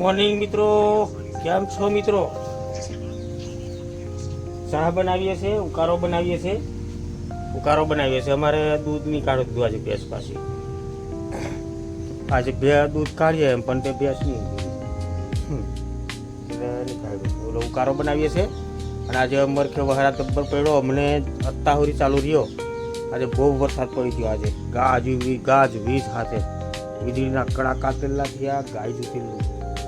Morning મિત્રો, કેમ છો મિત્રો? ચા બનાવીએ છીએ, ઉકાળો બનાવીએ છીએ. અમારે દૂધ નહીં કાઢો દીધું આજે ભેંસ પાસે. આજે બે દૂધ કાઢીએ એમ પણ તે ભેંસ નહીં કાઢ્યું. ઓલો ઉકાળો બનાવીએ છીએ. અને આજે અમરખે વહારા તબ્બર પડ્યો, અમને અત્તાಹುરી ચાલુ રહ્યો. આજે બહુ વરસાદ પડી ગયો. આજે ગાજ વીજ સાથે વીજળીના કડાકા તેલા થયા, ગાય જૂતેલું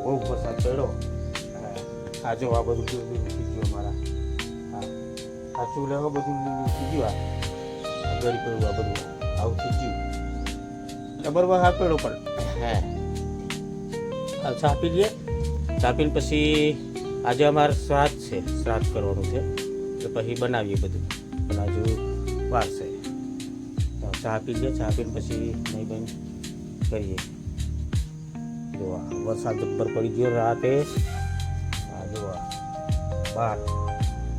બહુ વરસાદ પડ્યો. આ જો આ બધું ગયું અમારા. આ ચૂલે બધું ગયું. આ ગરી પડ્યું, આ બધું આવું થઈ ગયું. જબર વરસાદ પડ્યો પણ ચા પી લઈએ. ચા પીને પછી આજે અમારે શ્રાદ્ધ કરવાનું છે, એટલે પછી બનાવીએ બધું. પણ હજુ વાર છે. ચા પી લઈએ. ચા પીને પછી નહીં બન કરીએ. જો વરસાદ જબ્બર પડી ગયો રાતે. આ જો બહાર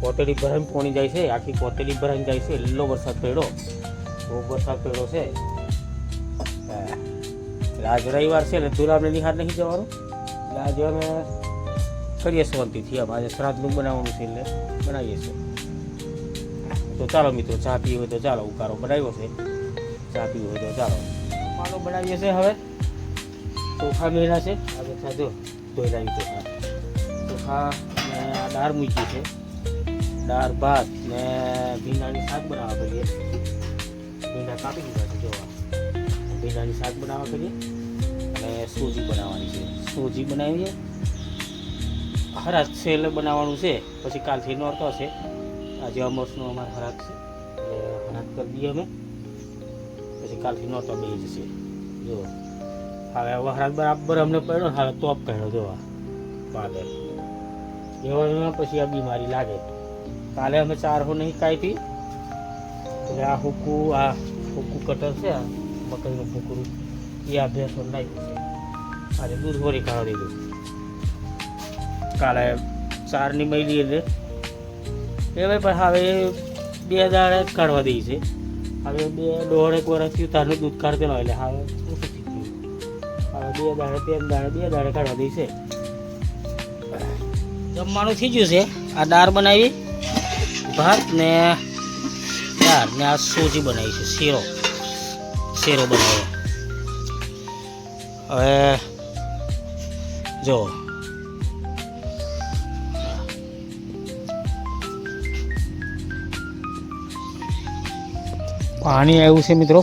કોતેડી ભરાઈને પોણી જાય છે, આખી કોતેડી ભરાઈને જાય છે. લીલો વરસાદ પડ્યો, બહુ વરસાદ પડ્યો છે. એટલે આજ રવિવાર છે એટલે ધુલામને નિહાર નહીં જવાનું. એટલે આજે અમે કરીએ શાંતિથી. આમ આજે શ્રાદ્ધનું બનાવવાનું છે એટલે બનાવીએ છીએ. તો ચાલો મિત્રો, ચા પીવી હોય તો ચાલો. ઉકાળો બનાવ્યો છે, ચા પીવી હોય તો ચાલો. માનો બનાવીએ છીએ. હવે ચોખા મેળા છે. આગળ સાધો ધોઈ લાવી ચોખા ને દાળ મૂકી છે. દાળ ભાત ને ભીંડાની શાક બનાવવા કરીએ. ભીંડા કાપી દીધા છે. જોવા ભીંડાની શાક બનાવવા કરીએ. અને સોજી બનાવવાની છે. સોજી બનાવીએ. હરાજ છે એટલે બનાવવાનું છે. પછી કાલથી નોરતો છે. આજે અમરસનું અમારે હરાજ છે એટલે હરાજ કરી દઈએ અમે. પછી કાલથી નોરતો બે જશે. જો હવે વહરાજ બરાબર અમને પડ્યો. હવે તોપ કહ્યો જોવા પાદર એવામાં પછી આ બીમારી લાગે. કાલે અમે 4 નહીં કાપી એટલે આ હુકું કટર છે. આ મકઈનું ફૂકરું એ આ ભેંસો નાખ્યું છે. આજે દૂધ વળી ખાવા દીધું. કાલે 4ની મળી એટલે એ ભાઈ પણ હવે 2 દાડે કાઢવા દઈ છે. હવે 2.5 વર્ષથી તારનું દૂધ કાઢતેલો એટલે હવે ઓછું થઈ ગયું. હવે 2 દાડે 3 દાડે 2 દાડે કાઢવા દઈ છે. જમવાનું થઈ ગયું છે. આ દાળ બનાવી, ભાત ને દાળ ને આ સોજી બનાવી છે. શેરો બનાવ્યો. હવે જો પાણી આવ્યું છે મિત્રો.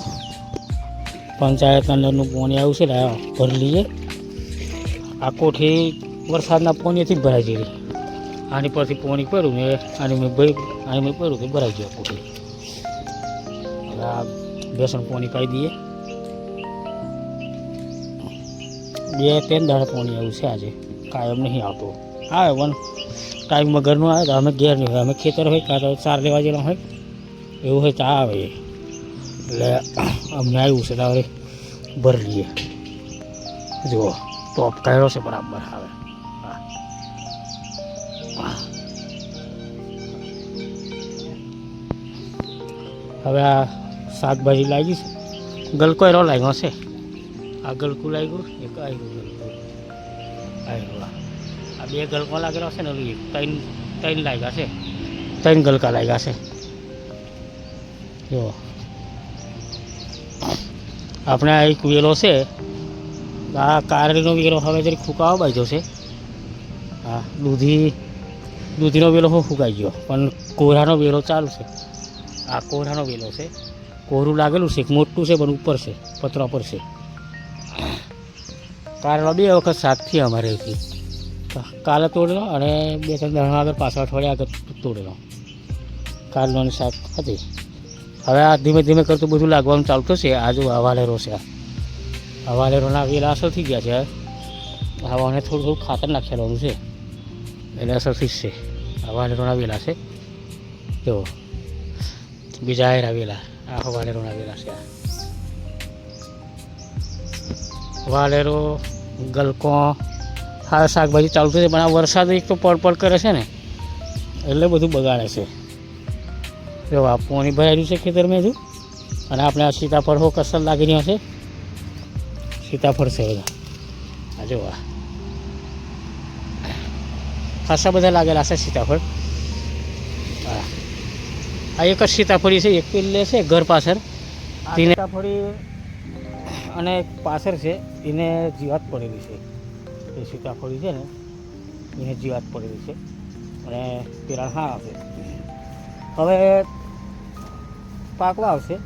પંચાયત અંદરનું પાણી આવ્યું છે. ભરી લઈએ. આ કોઠી વરસાદના પાણીથી ભરાઈ ગઈ. આની પરથી પાણી પડ્યું ને આની મેં પડ્યું કે ભરાઈ ગયો કોઠી. હવે આ બેસણ પાણી પાઈ દઈએ. 2-3 દાડા પાણી આવ્યું છે આજે. કાયમ નહીં આવતું. આવે પણ ટાઈમમાં ઘરનું આવે તો અમે ઘેર નહીં હોય. અમે ખેતર હોય કાં તો 4 લેવા જેલા હોય એવું હોય તો આવે. એટલે અમને આવ્યું છે તો હવે ભરી લઈએ. જુઓ ટોપ કાઢ્યો છે બરાબર. હવે આ શાકભાજી લાગી છે. ગલકો એરો લાગ્યો છે. આ ગલકું લાગ્યું, એક આવ્યું ગલકું આવ્યું. આ 2 ગલકો લાગેલો છે ને. 3 લાગ્યા છે. 3 ગલકા લાગ્યા છે. જો આપણે આ એક વેલો છે. આ કારેલીનો વેલો હવે જરી ફૂંકાવા બાજ્યો છે. હા દૂધીનો વેલો ફૂંકાઈ ગયો પણ કોરાનો વેલો ચાલુ છે. આ કોરાનો વેલો છે. કોરું લાગેલું છે. મોટું છે પણ ઉપર છે, પતરા પર છે. કારેલો 2 વખત શાકથી અમારે હતી. કાલે તોડેલો અને 2-3 દાણા આગળ પાછળ અઠવાડિયા આગળ તોડેલો. કારેલાની શાક હતી. હવે આ ધીમે ધીમે કરતું બધું લાગવાનું ચાલુ થશે. આજુ હવાલેરો છે. હવાલેરોના વેલા અસર થઈ ગયા છે. હવાને થોડું ખાતર નાખેલું છે એટલે અસર થઈ છે. હવાલેરોના વેલા છે. જો બીજા આયરા વેલા. આ હવાલેરોના વેલા છે. હવાલેરો ગલકો હા શાકભાજી ચાલુ થશે. પણ આ વરસાદ એક તો પડ કરે છે ને એટલે બધું બગાડે છે. જો આ પાણી ભરાયેલું છે ખેતરમાં હજુ. અને આપણે આ સીતાફળ કસર લાગી રહ્યો છે. સીતાફળ છે બધા. આ જો ખાસા બધા લાગેલા છે સીતાફળ. હા, આ એક જ સીતાફળી છે, એક પેલી છે ઘર પાછળ સીતાફળી અને પાછળ છે એને જીવાત પડેલી છે. એ સીતાફળી છે ને એને જીવાત પડેલી છે અને પેલા હા આવશે. હવે પાકવા આવશે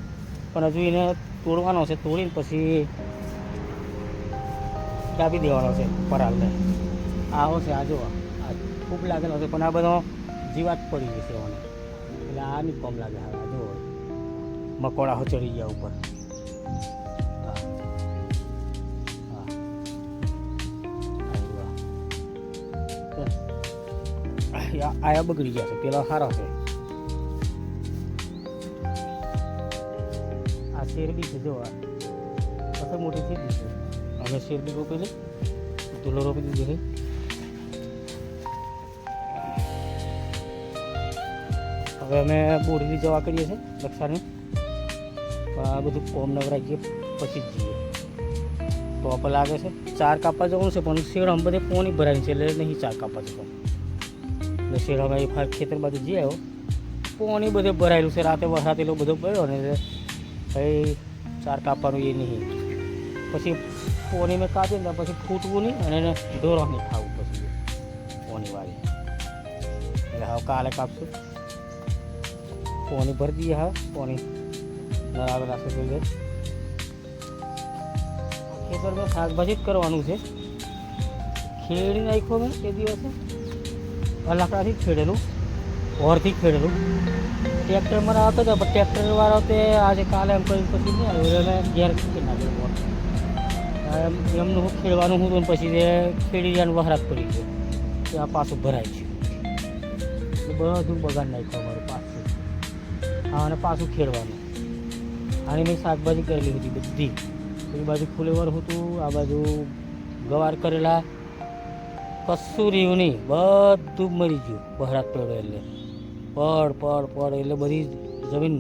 પણ હજુ એને તોડવાનો છે. તોડીને પછી કાપી દેવાનો છે પરાળને. આવો છે આ જો આ ખૂબ લાગેલો છે પણ આ બધો જીવાત પડી ગઈ છે મને, એટલે આ નહીં કમ લાગે. હવે જો મકોડા હો ચડી ગયા ઉપર. આયા બગડી ગયા છે, પેલા સારા છે. આ શેરડી છે જો, આ કશે મોટી થઈ ગઈ છે. અમે શેરડી રોપેલી, ધૂલો રોપી દીધી છે. હવે અમે બોરીની દવા કરીએ છીએ રક્ષાની. આ બધું કોમ નવરાઈ ગઈએ પછી જ જઈએ. ટોપ લાગે છે. 4 કાપવા જવાનું છે પણ શેડ અમે બધે પોણી ભરાય છે એટલે નહીં 4 કાપવા જવાનું. એટલે શેડ અમે ખેતર બાજુ જઈ આવ્યો, પોણી બધે ભરાયેલું છે. રાતે વરસાદ એટલો બધો પડ્યો ને ભાઈ 4 કાપવાનું એ નહીં. પછી પોણી મેં કાપી ને પછી ફૂટવું નહીં અને એને ઢોરો નહીં ખાવું પછી પોણી વાળી. એટલે હવે કાલે કાપશું. પોણી ભરી દઈએ. હવે પોણી આવેલા છે જોઈએ. ખેતર મેં શાકભાજી જ કરવાનું છે. ખેડી નાખ્યો મેં એ દિવસે, લાકડાથી જ ખેડેલું, ઓરથી જ ખેડેલું. ટ્રેક્ટર મને આવતો હતો પણ ટ્રેક્ટરવાળો તે આજે કાલે એમ કરીને પછી નહીં આવ્યો. એને ઘેર ખેડી નાખ્યો. એમનું હું ખેડવાનું હતું પછી તે ખેડી જવાનું વહરાત પડી ગયો. ત્યાં પાછું ભરાય છે. બધું બગાડ નાખ્યું અમારું પાછું. હા, અને પાછું ખેડવાનું. આની મેં શાકભાજી કરેલી હતી બધી. એ બાજુ ફુલેવર હતું, આ બાજુ ગવાર કરેલા, કશું રહ્યું નહીં. બધું મરી ગયું વહરાત પડ્યો એટલે. પડ એટલે બધી જમીન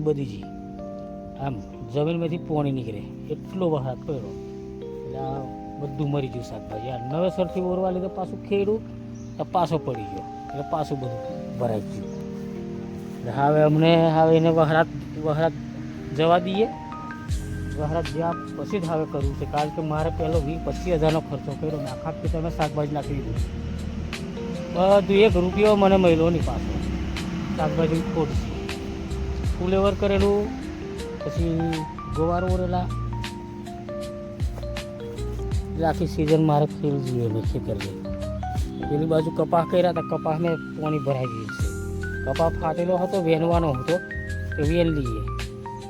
બધી ગઈ. આમ જમીનમાંથી પોણી નીકળે એટલો વહરાત પડ્યો એટલે આ બધું મરી ગયું શાકભાજી. આ નવેસરથી ઓરવા લીધે પાછું ખેડું તો પાછો પડી ગયો એટલે પાછું બધું ભરાઈ ગયું. એટલે હવે એને વહરાત જવા દઈએ. વહરાત જ્યાં પછી જ હવે કરવું છે, કારણ કે મારે પહેલો 20-25 હજારનો ખર્ચો કર્યો. મેં આખા ખેતરમાં શાકભાજી નાખી દીધું. બધું 1 રૂપિયો મને મળ્યો નહીં પાછો. શાકભાજી ખોટ છે. ફુલેવર કરેલું, પછી ગોવાર ઓરેલા. આખી સિઝન મારે ખેડવું જોઈએ મેં ખેતરની. પેલી બાજુ કપાસ કર્યા હતા, કપાસ મેં પાણી ભરાઈ ગયું છે. કપાસ ફાટેલો હતો, વેનવાનો હતો તો વેન લઈએ.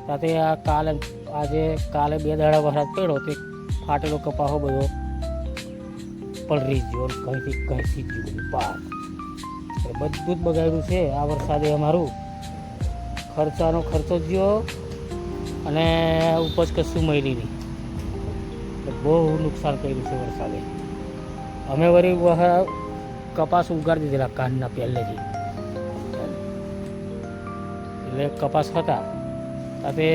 સાથે આ કાલે 2 દાડા વરસાદ પડ્યો તે ફાટેલો કપાસો બધો પલરી ગયો, કંઈથી ગયું પાક. બધું જ બગાડ્યું છે આ વરસાદે અમારું. ખર્ચો જ ગયો અને ઉપજ કશું મળી નહીં. બહુ નુકસાન કર્યું છે વરસાદે. અમે વળી કપાસ ઉગાડી દીધેલા કાનના પહેલેથી. એટલે કપાસ હતા તે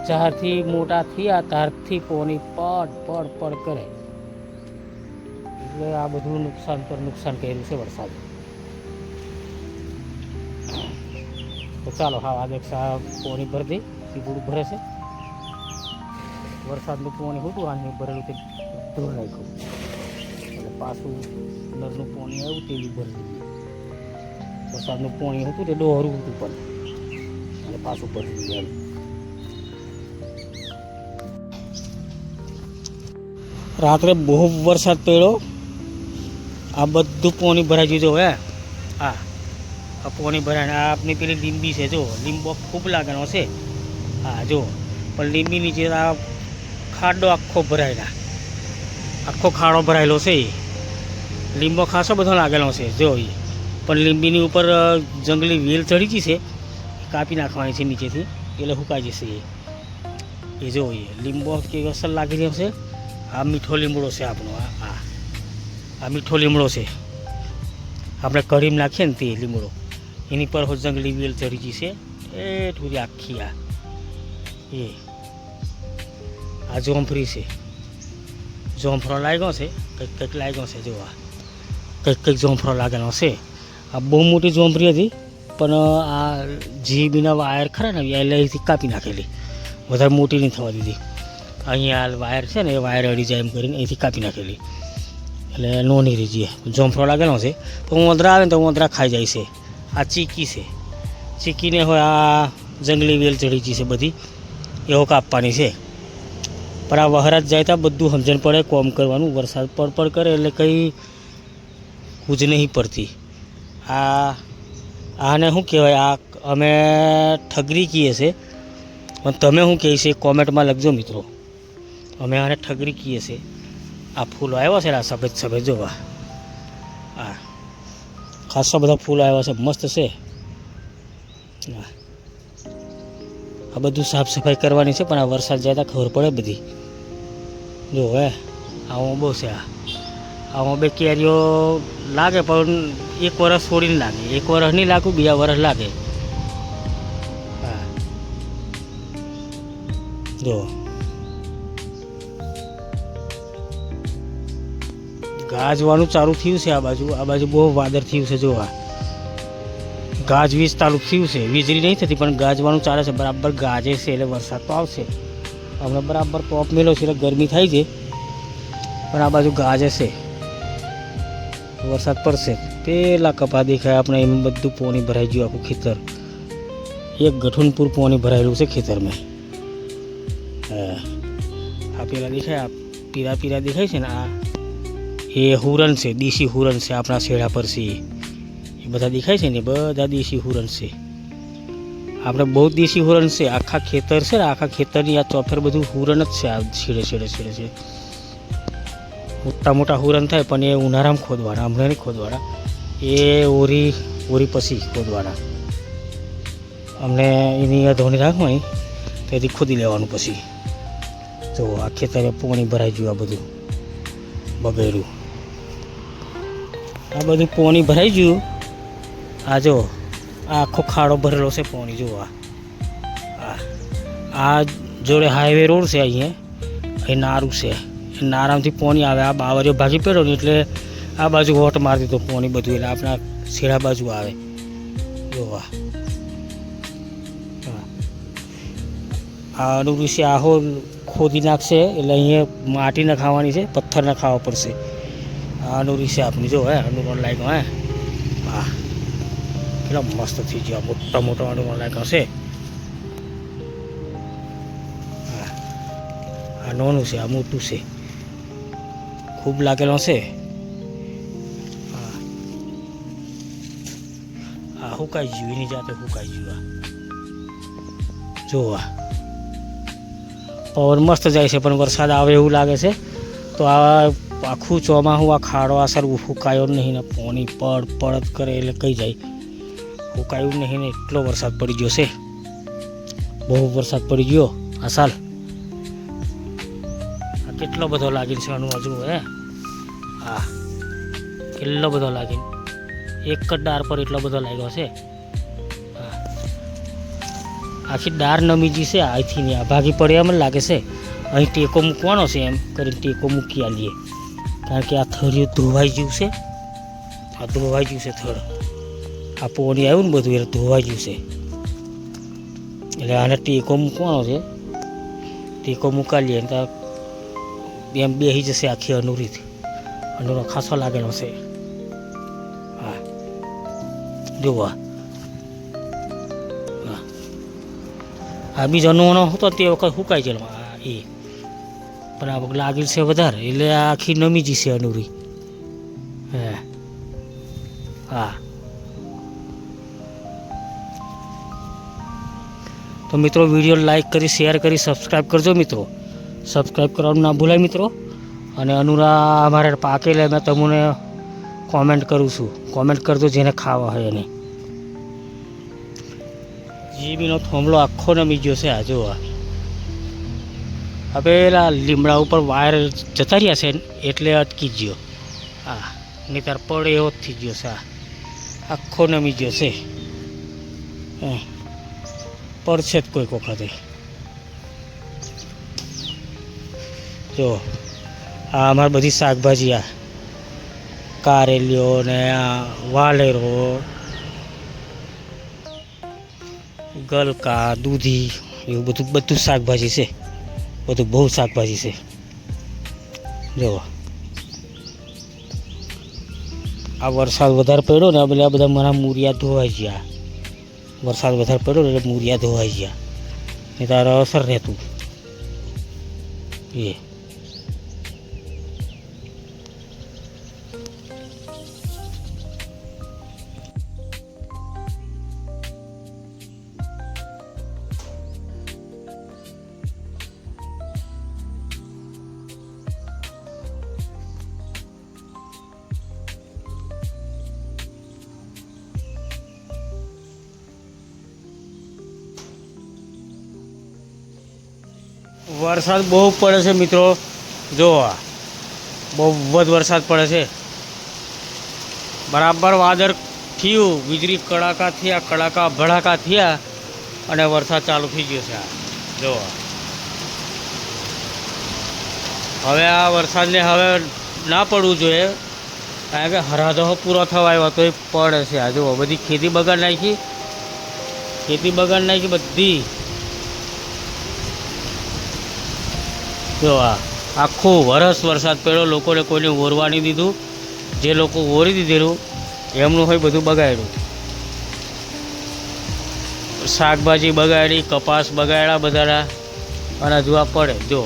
જ્યારથી મોટા થયા ત્યારથી પોની પડ કરે. એટલે આ બધું નુકસાન કર્યું છે વરસાદ. તો ચાલો હા આ દેખ પોણી ભરી દઈ. સીધું ભરે છે. વરસાદનું પોણી હતું આને ભરેલું તે ધોઈ નાખ્યું. એટલે પાછું નળનું પોણી આવ્યું તેવી ભરી દીધું. વરસાદનું પોણી હતું તે ડોહરું હતું પણ એટલે પાછું ભરી દીધું. રાત્રે બહુ વરસાદ પડ્યો. આ બધું પોણી ભરાઈ ગયું. જો હે આ પોણી ભરાય. આ આપણી પેલી લીંબી છે જો, લીંબો ખૂબ લાગવાનો છે. હા જો, પણ લીંબી નીચે આ ખાડો આખો ભરાયેલા, આખો ખાડો ભરાયેલો છે. લીંબો ખાસો બધો લાગેલો છે જો. પણ લીંબીની ઉપર જંગલી વેલ ચડી ગઈ છે, કાપી નાખવાની છે નીચેથી એટલે સુકાઈ જશે. એ જો લીંબો કે અસર લાગી રહ્યો છે. આ મીઠો લીમડો છે આપણો. આ મીઠો લીમડો છે. આપણે કઢીમાં નાખીએ ને તે લીમડો, એની પર જંગલી વેલ ચડી ગઈ છે એ થોડી આખી. આ જોમફળી છે. જોમફળો લાગ્યો છે, કંઈક લાગ્યો છે જો. કંઈક જોંફળો લાગેલો હશે. આ બહુ મોટી જોંફરી હતી, પણ આ જીબીના વાયર ખરા ને એલઆઈથી કાપી નાખેલી, વધારે મોટી નહીં થવા દીધી. અહીંયા વાયર છે ને એ વાયર અડી જાય એમ કરીને અહીંથી કાપી નાખેલી, એટલે નોની રીજીએ જોંફળો લાગેલો છે. તો ઉંદરા આવે ને તો ઉંદરા ખાઈ જાય છે. આ ચીકી છે, ચીકીને હોય આ જંગલી વેલ ચડી ગઈ છે બધી, એવો કાપવાની છે. પણ આ વહરાત જાય તો બધું સમજણ પડે કોમ કરવાનું. વરસાદ પડ કરે એટલે કંઈ કૂજ નહીં પડતી. આને શું કહેવાય? આ અમે ઠગરી કહીએ છીએ, પણ તમે શું કહે છે કોમેન્ટમાં લખજો મિત્રો. અમે આને ઠગરી કહીએ છીએ. આ ફૂલો આવ્યા છે ને, આ સફેદ સફેદ જોવા, આ ખાસા બધા ફૂલ આવ્યા છે, મસ્ત છે. આ બધું સાફ સફાઈ કરવાની છે, પણ આ વરસાદ જાય તો ખબર પડે બધી. જો હે આમાં બહુ છે. આમાં બે કેરીઓ લાગે, પણ એક વરસ છોડીને લાગે. એક વરસ નહીં લાગુ, બીજા વરસ લાગે. હા જો ગાજવાનું ચાલુ થયું છે. આ બાજુ બહુ વાદળ થયું છે. જો આ ગાજવીજ ચાલુ થયું છે. વીજળી નહીં થતી, પણ ગાજવાનું ચાલે છે. બરાબર ગાજે છે એટલે વરસાદ તો આવશે. હમણાં બરાબર ટોપ મેલો છે એટલે ગરમી થાય છે, પણ આ બાજુ ગાજે છે, વરસાદ પડશે. પેલા કપા દેખાય આપણે, એમ બધું પાણી ભરાઈ ગયું. આખું ખેતર એક ગઠુનપુર પાણી ભરાયેલું છે ખેતરમાં. આ પેલા દેખાય, આ પીરા પીરા દેખાય છે ને, આ એ હુરન છે, દેશી હુરન છે. આપણા શેડા પર છે એ બધા દેખાય છે ને, બધા દેશી હુરન છે. આપણે બહુ દેશી હુરન છે. આખા ખેતર છે ને, આખા ખેતરની આ ચોફેર બધું હુરન જ છે. આ છેડે છે. મોટા મોટા હુરન થાય, પણ એ ઉનાળામાં ખોદવાના, હમણાં નહીં ખોદવાના. એ ઓરી પછી ખોદવાના. અમને એની ધોની રાખવાની, તેથી ખોદી લેવાનું. પછી જો આ ખેતરે પાણી ભરાઈ ગયું. આ બધું બગડ્યું, આ બધું પાણી ભરાઈ ગયું. આ જો આખો ખાડો ભરેલો છે પાણી. જો આ જોડે હાઈવે રોડ છે, અહીંયા એ નારું છે. એ નારામાંથી પાણી આવે. આ બાવરીઓ ભાગી પડ્યો ને એટલે આ બાજુ વોટ મારી દીધો પાણી બધું, એટલે આપણા શેડા બાજુ આવે. જોવા આ અનુઋષિ આહો ખોદી નાખશે, એટલે અહીંયા માટી નખાવાની છે, પથ્થર નખાવા પડશે. આ અનુઋષિ આપણી જો હે અનુકરણ લાયક હે. હા કેટલા મસ્ત થઈ ગયા, મોટા મોટા અનુકરણ લાયક હશે. આ નાનું છે, આ મોટું છે, ખૂબ લાગેલો છે. આ હુકાઈ ગયું, એની જાતે હુકાઈ ગયું. જોવા પવન મસ્ત જાય છે, પણ વરસાદ આવે એવું લાગે છે. તો આ આખું ચોમાસું આ ખાડો અસર હુકાયો નહીં ને, પાણી પડ કરે એટલે કઈ જાય. હુકાયું નહીં ને, એટલો વરસાદ પડી ગયો છે. બહુ વરસાદ પડી ગયો આ સાલ. આ કેટલો બધો લાગીને છે આનું હજુ હે. હા કેટલો બધો લાગીને, એક જ ડાર પર એટલો બધો લાગ્યો છે. આખી ડાર નમીજી છે. અહીંથી ને આ ભાગી પડે એમ લાગે છે. અહીં ટેકો મૂકવાનો છે, એમ કરીને ટેકો મૂકી આલીએ, કારણ કે આ થળિયું ધોવાઈ ગયું છે. આ ધોવાઈ ગયું છે થળ. આ પોણી આવ્યું ને બધું એટલે ધોવાઈ ગયું છે, એટલે આને ટેકો મૂકવાનો છે. ટેકો મૂકાલીએ તો એમ બેસી જશે આખી અનુરીત. અનુરો ખાસો લાગેલો છે. હા જોવા આ બીજો નોનો હતો તે વખત સુકાઈ ગયેલો એ, પણ આ લાગેલ છે વધારે, એટલે આ આખી નમીજી છે અનુરી. હા તો મિત્રો વિડીયો લાઈક કરી, શેર કરી, સબસ્ક્રાઈબ કરજો મિત્રો. સબસ્ક્રાઈબ કરવાનું ના ભૂલાય મિત્રો. અને અનુરા અમારે પાકેલે મેં તમને કોમેન્ટ કરું છું. કોમેન્ટ કરજો જેને ખાવા હોય એને. જીબીનો થોમલો આખો નમી ગયો છે. આ જો આ પેલા લીમડા ઉપર વાયર જતા રહ્યા છે એટલે અટકી ગયો. હા નહીંતર પડે એવો જ થઈ ગયો છે. આ આખો નમી ગયો છે. પડશે જ કોઈક વખતે. જો આ અમારી બધી શાકભાજી, કારેલીઓ ને આ વાલેરો, ગલકા, દૂધી, એવું બધું શાકભાજી છે. બધું બહુ શાકભાજી છે. જુઓ, આ વરસાદ વધારે પડ્યો ને એટલે આ બધા મારા મૂરિયા ધોવાઈ ગયા. વરસાદ વધારે પડ્યો ને એટલે મૂરિયા ધોવાઈ ગયા, નહીં તારે અસર રહેતું એ. વરસાદ બહુ પડે છે મિત્રો. જો આ બહુ જ વરસાદ પડે છે. બરાબર વાદળ થયું, વીજળી કડાકા ભડાકા થયા અને વરસાદ ચાલુ થઈ ગયો છે. આ જો હવે આ વરસાદને હવે ના પડવું જોઈએ, કારણ કે હરાદો પૂરો થવા આવ્યો તો એ પડે છે. આ જુઓ, બધી ખેતી બગાડ નાખી બધી. જો આ આખું વરસ વરસાદ પડ્યો, લોકોને કોઈને ઓરવા નહીં દીધું. જે લોકો ઓરી દીધેલું એમનું હોય બધું બગાડ્યું. શાકભાજી બગાડી, કપાસ બગાડ્યા બધાના, અને જો આ પડે. જો